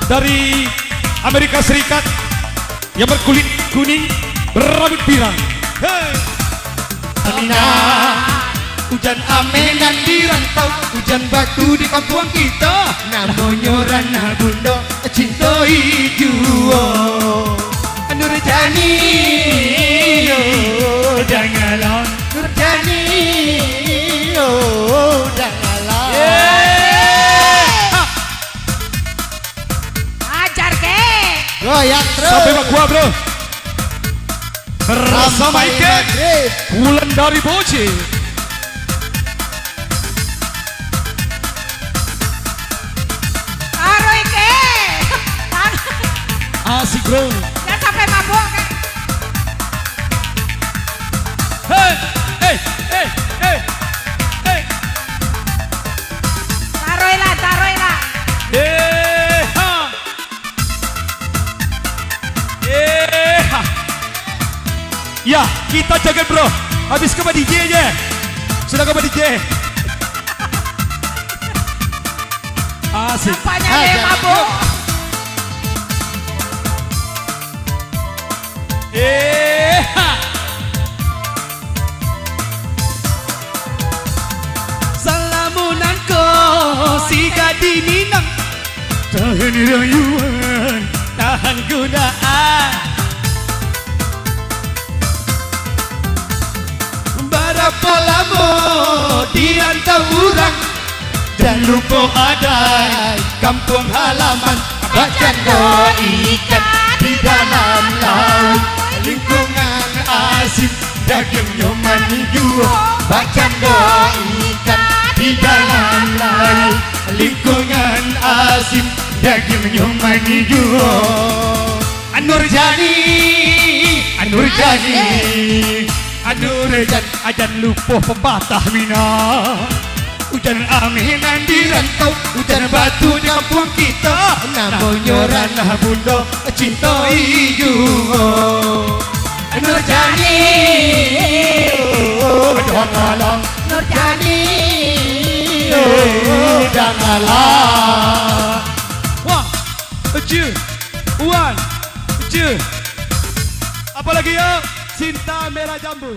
dari Amerika Serikat yang berkulit kuning berambut pirang. Hey. Hujan amenan di rantau, hujan batu di kampung kita. Namanya Ranah Bundo, cinta hijau. Nurjani, oh janganlah Nurjani, oh janganlah. Ajar ke. Goyang terus. Sampai bak gua bro. Bersama Ike, Bulan dari Boci. Taruh Ike. Asik bro. Jangan sampai mabuk kan. Hey, hey, hey, hey, hey. Taruhlah, taruhlah. Ha. Ha. Ya, kita jaga bro. Habis ke DJ aja. Sudah ke DJ. Asik. Nampaknya ada yang mabuk. Ha. Salamunan ko si Gadininang, Tahan rayuan, tahan gunaan. Berapa lama dirantau orang, dan lupa ada kampung halaman. Bacando ikan di dalam laut, lingkungan asing dagingnya manigo. Bacando ikan di dalam laut, lingkungan asing dagingnya manigo. Nurjani, Nurjani, Nurjani, ajan lupa pepatah Mina. hujan aminan di rantau, hujan batu di kampung kita. Namanya Ranah Bundo, cinta hijau. Nurjani, oh janganlah Nurjani, oh janganlah. One, two. Apalagi ya? Cinta Merah Jambu.